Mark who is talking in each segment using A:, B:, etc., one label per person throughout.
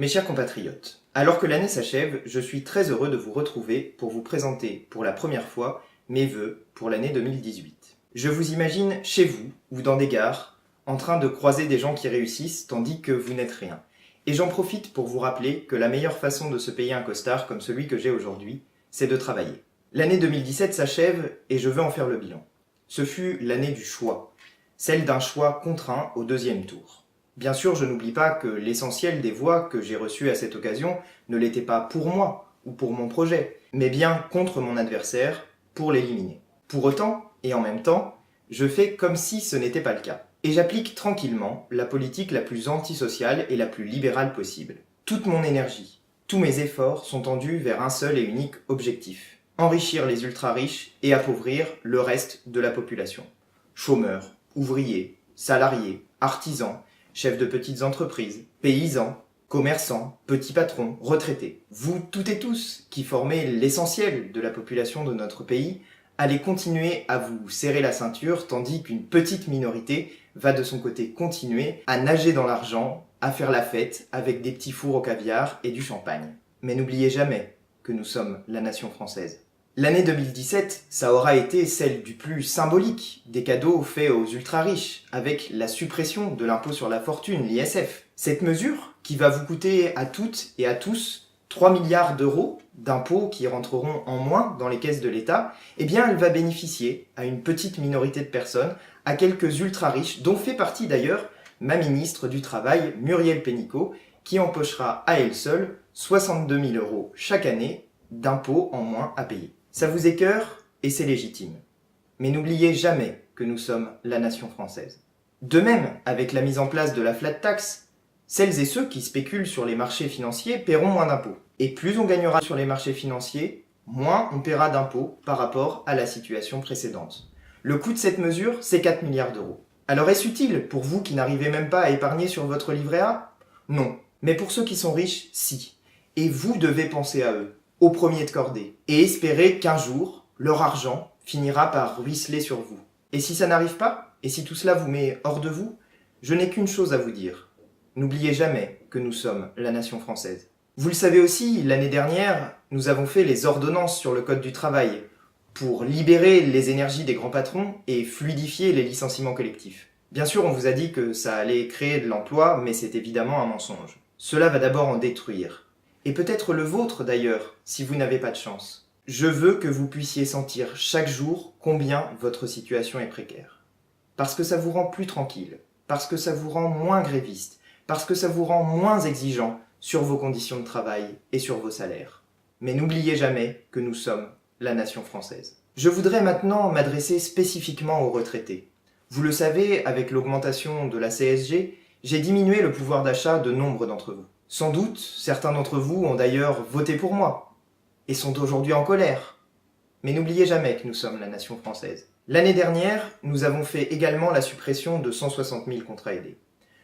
A: Mes chers compatriotes, alors que l'année s'achève, je suis très heureux de vous retrouver pour vous présenter pour la première fois mes vœux pour l'année 2018. Je vous imagine chez vous ou dans des gares, en train de croiser des gens qui réussissent tandis que vous n'êtes rien. Et j'en profite pour vous rappeler que la meilleure façon de se payer un costard comme celui que j'ai aujourd'hui, c'est de travailler. L'année 2017 s'achève et je veux en faire le bilan. Ce fut l'année du choix, celle d'un choix contraint au deuxième tour. Bien sûr, je n'oublie pas que l'essentiel des voix que j'ai reçues à cette occasion ne l'était pas pour moi ou pour mon projet, mais bien contre mon adversaire pour l'éliminer. Pour autant, et en même temps, je fais comme si ce n'était pas le cas. Et j'applique tranquillement la politique la plus antisociale et la plus libérale possible. Toute mon énergie, tous mes efforts sont tendus vers un seul et unique objectif: enrichir les ultra-riches et appauvrir le reste de la population. Chômeurs, ouvriers, salariés, artisans, chefs de petites entreprises, paysans, commerçants, petits patrons, retraités. Vous toutes et tous, qui formez l'essentiel de la population de notre pays, allez continuer à vous serrer la ceinture tandis qu'une petite minorité va de son côté continuer à nager dans l'argent, à faire la fête avec des petits fours au caviar et du champagne. Mais n'oubliez jamais que nous sommes la nation française. L'année 2017, ça aura été celle du plus symbolique des cadeaux faits aux ultra-riches, avec la suppression de l'impôt sur la fortune, l'ISF. Cette mesure, qui va vous coûter à toutes et à tous 3 milliards d'euros d'impôts qui rentreront en moins dans les caisses de l'État, eh bien elle va bénéficier à une petite minorité de personnes, à quelques ultra-riches, dont fait partie d'ailleurs ma ministre du Travail, Muriel Pénicaud, qui empochera à elle seule 62 000 euros chaque année d'impôts en moins à payer. Ça vous écœure et c'est légitime. Mais n'oubliez jamais que nous sommes la nation française. De même, avec la mise en place de la flat tax, celles et ceux qui spéculent sur les marchés financiers paieront moins d'impôts. Et plus on gagnera sur les marchés financiers, moins on paiera d'impôts par rapport à la situation précédente. Le coût de cette mesure, c'est 4 milliards d'euros. Alors est-ce utile pour vous qui n'arrivez même pas à épargner sur votre livret A? Non. Mais pour ceux qui sont riches, si. Et vous devez penser à eux, au premier de cordée, et espérer qu'un jour, leur argent finira par ruisseler sur vous. Et si ça n'arrive pas, et si tout cela vous met hors de vous, je n'ai qu'une chose à vous dire. N'oubliez jamais que nous sommes la nation française. Vous le savez aussi, l'année dernière, nous avons fait les ordonnances sur le Code du travail pour libérer les énergies des grands patrons et fluidifier les licenciements collectifs. Bien sûr, on vous a dit que ça allait créer de l'emploi, mais c'est évidemment un mensonge. Cela va d'abord en détruire. Et peut-être le vôtre d'ailleurs, si vous n'avez pas de chance. Je veux que vous puissiez sentir chaque jour combien votre situation est précaire. Parce que ça vous rend plus tranquille, parce que ça vous rend moins gréviste, parce que ça vous rend moins exigeant sur vos conditions de travail et sur vos salaires. Mais n'oubliez jamais que nous sommes la nation française. Je voudrais maintenant m'adresser spécifiquement aux retraités. Vous le savez, avec l'augmentation de la CSG, j'ai diminué le pouvoir d'achat de nombre d'entre vous. Sans doute, certains d'entre vous ont d'ailleurs voté pour moi, et sont aujourd'hui en colère. Mais n'oubliez jamais que nous sommes la nation française. L'année dernière, nous avons fait également la suppression de 160 000 contrats aidés.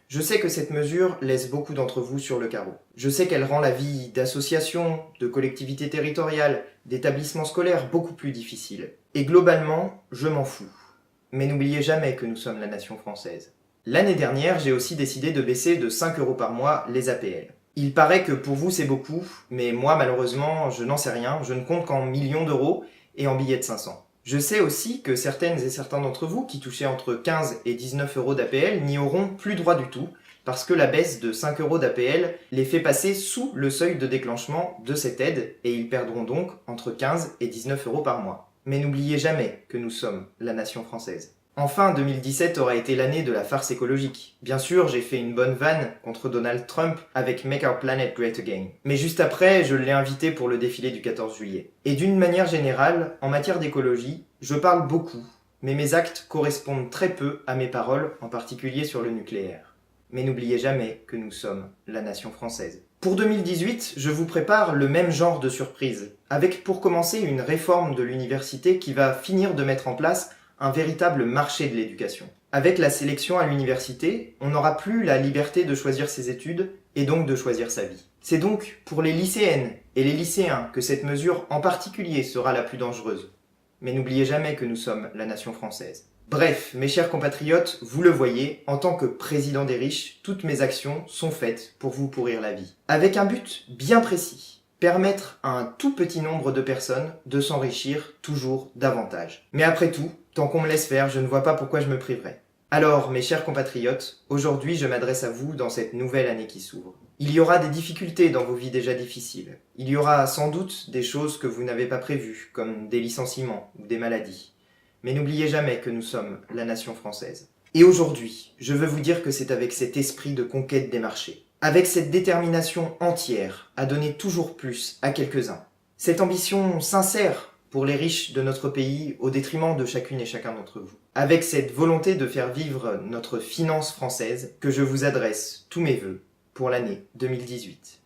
A: Je sais que cette mesure laisse beaucoup d'entre vous sur le carreau. Je sais qu'elle rend la vie d'associations, de collectivités territoriales, d'établissements scolaires beaucoup plus difficile. Et globalement, je m'en fous. Mais n'oubliez jamais que nous sommes la nation française. L'année dernière, j'ai aussi décidé de baisser de 5 euros par mois les APL. Il paraît que pour vous c'est beaucoup, mais moi malheureusement je n'en sais rien, je ne compte qu'en millions d'euros et en billets de 500. Je sais aussi que certaines et certains d'entre vous qui touchaient entre 15 et 19 euros d'APL n'y auront plus droit du tout, parce que la baisse de 5 euros d'APL les fait passer sous le seuil de déclenchement de cette aide, et ils perdront donc entre 15 et 19 euros par mois. Mais n'oubliez jamais que nous sommes la nation française. Enfin, 2017 aura été l'année de la farce écologique. Bien sûr, j'ai fait une bonne vanne contre Donald Trump avec Make Our Planet Great Again. Mais juste après, je l'ai invité pour le défilé du 14 juillet. Et d'une manière générale, en matière d'écologie, je parle beaucoup, mais mes actes correspondent très peu à mes paroles, en particulier sur le nucléaire. Mais n'oubliez jamais que nous sommes la nation française. Pour 2018, je vous prépare le même genre de surprise, avec pour commencer une réforme de l'université qui va finir de mettre en place un véritable marché de l'éducation. Avec la sélection à l'université, on n'aura plus la liberté de choisir ses études et donc de choisir sa vie. C'est donc pour les lycéennes et les lycéens que cette mesure en particulier sera la plus dangereuse. Mais n'oubliez jamais que nous sommes la nation française. Bref, mes chers compatriotes, vous le voyez, en tant que président des riches, toutes mes actions sont faites pour vous pourrir la vie. Avec un but bien précis, permettre à un tout petit nombre de personnes de s'enrichir toujours davantage. Mais après tout, tant qu'on me laisse faire, je ne vois pas pourquoi je me priverais. Alors, mes chers compatriotes, aujourd'hui je m'adresse à vous dans cette nouvelle année qui s'ouvre. Il y aura des difficultés dans vos vies déjà difficiles. Il y aura sans doute des choses que vous n'avez pas prévues, comme des licenciements ou des maladies. Mais n'oubliez jamais que nous sommes la nation française. Et aujourd'hui, je veux vous dire que c'est avec cet esprit de conquête des marchés, avec cette détermination entière à donner toujours plus à quelques-uns, cette ambition sincère pour les riches de notre pays au détriment de chacune et chacun d'entre vous, avec cette volonté de faire vivre notre finance française, que je vous adresse tous mes vœux pour l'année 2018.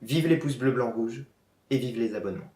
A: Vive les pouces bleus, blancs, rouges et vive les abonnements.